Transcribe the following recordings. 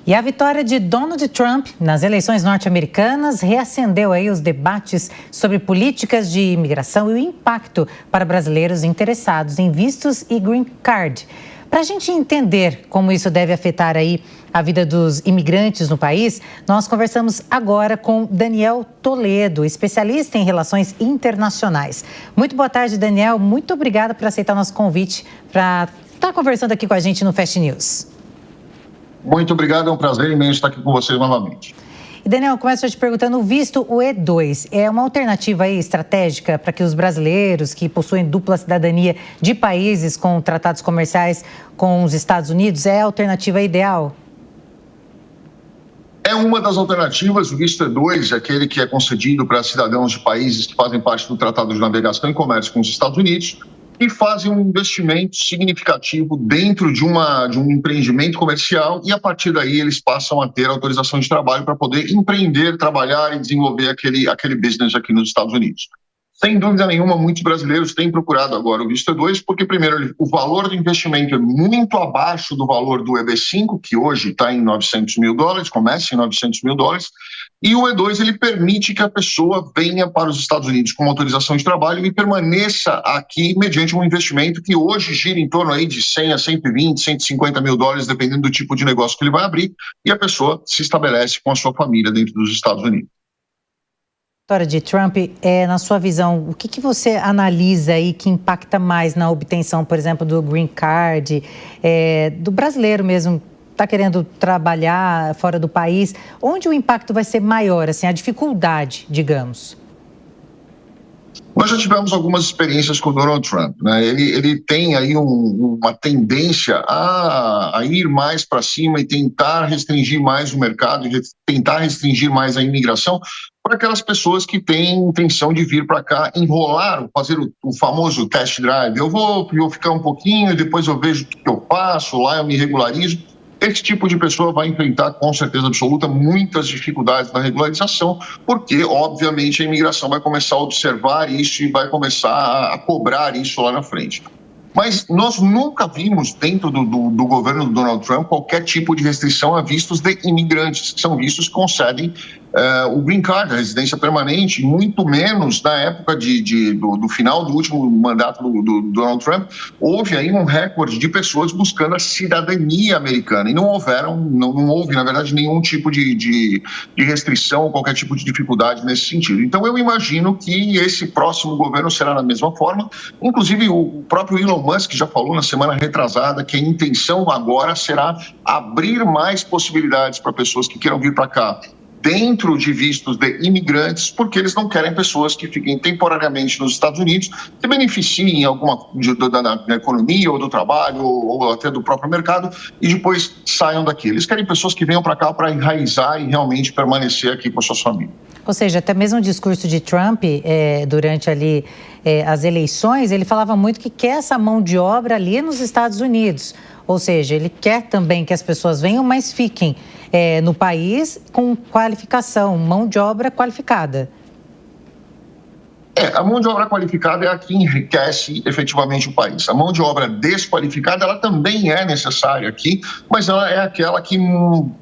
E a vitória de Donald Trump nas eleições norte-americanas reacendeu aí os debates sobre políticas de imigração e o impacto para brasileiros interessados em vistos e green card. Para a gente entender como isso deve afetar aí a vida dos imigrantes no país, nós conversamos agora com Daniel Toledo, especialista em relações internacionais. Muito boa tarde, Daniel. Muito obrigada por aceitar nosso convite para estar conversando aqui com a gente no Fast News. Muito obrigado, é um prazer imenso estar aqui com vocês novamente. E Daniel, começo te perguntando, o visto, o E2, é uma alternativa aí estratégica para que os brasileiros que possuem dupla cidadania de países com tratados comerciais com os Estados Unidos, é a alternativa ideal? É uma das alternativas. O visto E2 é aquele que é concedido para cidadãos de países que fazem parte do Tratado de Navegação e Comércio com os Estados Unidos e fazem um investimento significativo dentro de um empreendimento comercial e, a partir daí, eles passam a ter autorização de trabalho para poder empreender, trabalhar e desenvolver aquele business aqui nos Estados Unidos. Sem dúvida nenhuma, muitos brasileiros têm procurado agora o visto E2 porque, primeiro, o valor do investimento é muito abaixo do valor do EB5, que hoje está em $900 mil, começa em $900 mil, e o E2 ele permite que a pessoa venha para os Estados Unidos com uma autorização de trabalho e permaneça aqui mediante um investimento que hoje gira em torno aí de 100 a 120, $150 mil, dependendo do tipo de negócio que ele vai abrir, e a pessoa se estabelece com a sua família dentro dos Estados Unidos. Vitória de Trump, na sua visão, o que você analisa aí que impacta mais na obtenção, por exemplo, do green card, do brasileiro mesmo, está querendo trabalhar fora do país? Onde o impacto vai ser maior, assim, a dificuldade, digamos? Nós já tivemos algumas experiências com o Donald Trump, né? Ele tem aí uma tendência a ir mais para cima e tentar restringir mais o mercado, tentar restringir mais a imigração para aquelas pessoas que têm intenção de vir para cá, enrolar, fazer o famoso test drive. Eu vou ficar um pouquinho, depois eu vejo o que eu faço, lá eu me regularizo. Esse tipo de pessoa vai enfrentar, com certeza absoluta, muitas dificuldades na regularização, porque, obviamente, a imigração vai começar a observar isso e vai começar a cobrar isso lá na frente. Mas nós nunca vimos, dentro do governo do Donald Trump, qualquer tipo de restrição a vistos de imigrantes, que são vistos que concedem o green card, a residência permanente, muito menos na época do final do último mandato do Donald Trump. Houve aí um recorde de pessoas buscando a cidadania americana e não houve, na verdade, nenhum tipo de restrição, qualquer tipo de dificuldade nesse sentido. Então, eu imagino que esse próximo governo será da mesma forma. Inclusive, o próprio Elon Musk já falou na semana retrasada que a intenção agora será abrir mais possibilidades para pessoas que queiram vir para cá dentro de vistos de imigrantes, porque eles não querem pessoas que fiquem temporariamente nos Estados Unidos, que beneficiem da economia ou do trabalho ou até do próprio mercado e depois saiam daqui. Eles querem pessoas que venham para cá para enraizar e realmente permanecer aqui com a sua família. Ou seja, até mesmo o discurso de Trump durante ali as eleições, ele falava muito que quer essa mão de obra ali nos Estados Unidos. Ou seja, ele quer também que as pessoas venham, mas fiquem no país com qualificação, mão de obra qualificada. A mão de obra qualificada é a que enriquece efetivamente o país. A mão de obra desqualificada, ela também é necessária aqui, mas ela é aquela que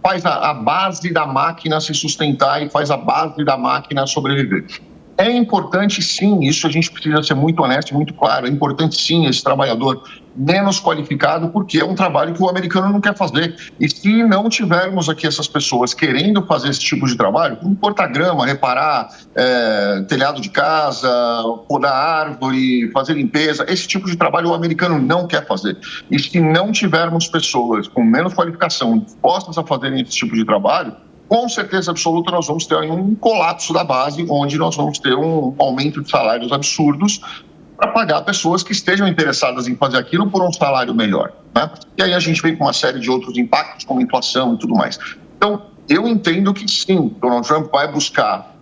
faz a base da máquina se sustentar e faz a base da máquina sobreviver. É importante, sim, isso a gente precisa ser muito honesto e muito claro, é importante, sim, esse trabalhador menos qualificado, porque é um trabalho que o americano não quer fazer. E se não tivermos aqui essas pessoas querendo fazer esse tipo de trabalho, como cortar grama, reparar telhado de casa, podar árvore, fazer limpeza, esse tipo de trabalho o americano não quer fazer. E se não tivermos pessoas com menos qualificação dispostas a fazerem esse tipo de trabalho, com certeza absoluta nós vamos ter um colapso da base, onde nós vamos ter um aumento de salários absurdos para pagar pessoas que estejam interessadas em fazer aquilo por um salário melhor, né? E aí a gente vem com uma série de outros impactos, como inflação e tudo mais. Então, eu entendo que sim, Donald Trump vai buscar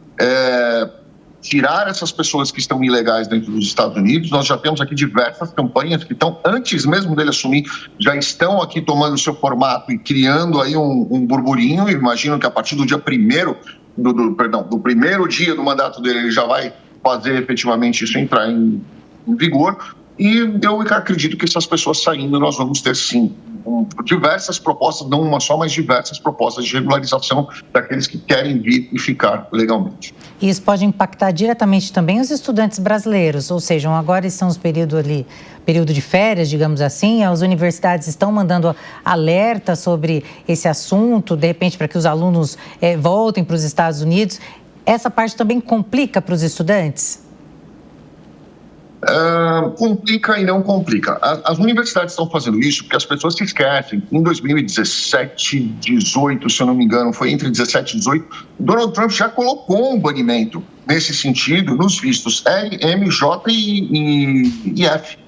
tirar essas pessoas que estão ilegais dentro dos Estados Unidos. Nós já temos aqui diversas campanhas que estão, antes mesmo dele assumir, já estão aqui tomando o seu formato e criando aí um burburinho. Imagino que a partir do dia do primeiro dia do mandato dele, ele já vai fazer efetivamente isso entrar em vigor. E eu acredito que essas pessoas saindo, nós vamos ter sim diversas propostas, não uma só, mas diversas propostas de regularização daqueles que querem vir e ficar legalmente. E isso pode impactar diretamente também os estudantes brasileiros, ou seja, agora estamos período de férias, digamos assim, as universidades estão mandando alerta sobre esse assunto, de repente para que os alunos voltem para os Estados Unidos. Essa parte também complica para os estudantes? Complica e não complica. As universidades estão fazendo isso porque as pessoas se esquecem. Em 2017, 18, se eu não me engano, foi entre 17 e 18, Donald Trump já colocou um banimento nesse sentido nos vistos L, M, J e F.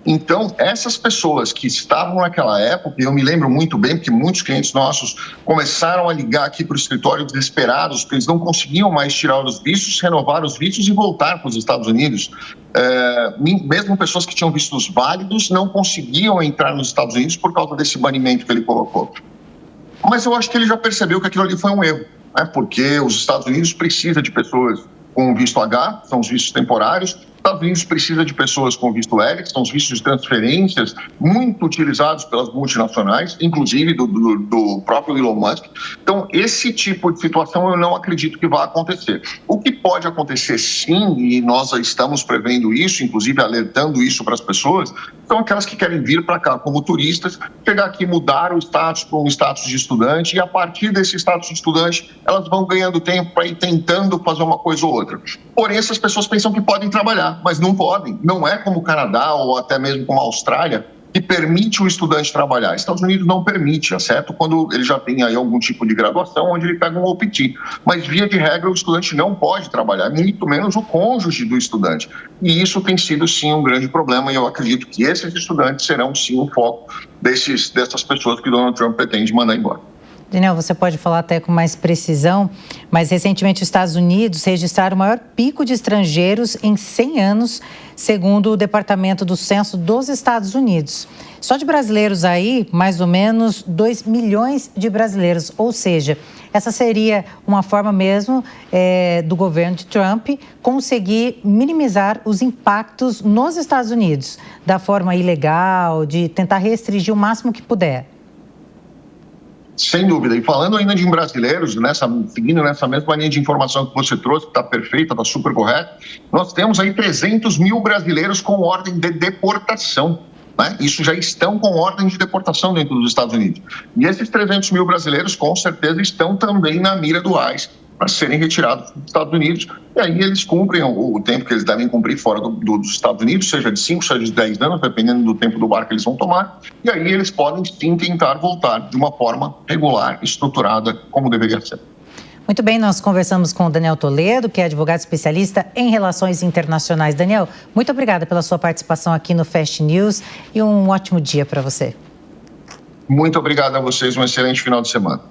Então, essas pessoas que estavam naquela época, eu me lembro muito bem, porque muitos clientes nossos começaram a ligar aqui para o escritório desesperados, porque eles não conseguiam mais tirar os vistos, renovar os vistos e voltar para os Estados Unidos. Mesmo pessoas que tinham vistos válidos não conseguiam entrar nos Estados Unidos por causa desse banimento que ele colocou. Mas eu acho que ele já percebeu que aquilo ali foi um erro, né? Porque os Estados Unidos precisam de pessoas com visto H, são os vistos temporários. Os Estados Unidos precisa de pessoas com visto L, que são os vistos de transferências muito utilizados pelas multinacionais, inclusive do próprio Elon Musk. Então, esse tipo de situação eu não acredito que vá acontecer. O que pode acontecer sim, e nós estamos prevendo isso, inclusive alertando isso para as pessoas, são aquelas que querem vir para cá como turistas, chegar aqui, mudar o status para um status de estudante, e a partir desse status de estudante, elas vão ganhando tempo para ir tentando fazer uma coisa ou outra. Porém, essas pessoas pensam que podem trabalhar, mas não podem. Não é como o Canadá ou até mesmo como a Austrália, que permite o estudante trabalhar. Estados Unidos não permite, exceto quando ele já tem aí algum tipo de graduação, onde ele pega um OPT. Mas, via de regra, o estudante não pode trabalhar, muito menos o cônjuge do estudante. E isso tem sido, sim, um grande problema, e eu acredito que esses estudantes serão, sim, o foco dessas pessoas que Donald Trump pretende mandar embora. Daniel, você pode falar até com mais precisão, mas recentemente os Estados Unidos registraram o maior pico de estrangeiros em 100 anos, segundo o Departamento do Censo dos Estados Unidos. Só de brasileiros aí, mais ou menos 2 milhões de brasileiros, ou seja, essa seria uma forma mesmo do governo de Trump conseguir minimizar os impactos nos Estados Unidos, da forma ilegal, de tentar restringir o máximo que puder. Sem dúvida. E falando ainda de brasileiros, seguindo nessa mesma linha de informação que você trouxe, que está perfeita, está super correta, nós temos aí 300 mil brasileiros com ordem de deportação. Né? Isso já estão com ordem de deportação dentro dos Estados Unidos. E esses 300 mil brasileiros, com certeza, estão também na mira do ICE para serem retirados dos Estados Unidos. E aí eles cumprem o tempo que eles devem cumprir fora dos Estados Unidos, seja de 5, seja de 10 anos, dependendo do tempo do barco que eles vão tomar. E aí eles podem, sim, tentar voltar de uma forma regular, estruturada, como deveria ser. Muito bem, nós conversamos com o Daniel Toledo, que é advogado especialista em relações internacionais. Daniel, muito obrigada pela sua participação aqui no Fast News e um ótimo dia para você. Muito obrigado a vocês, um excelente final de semana.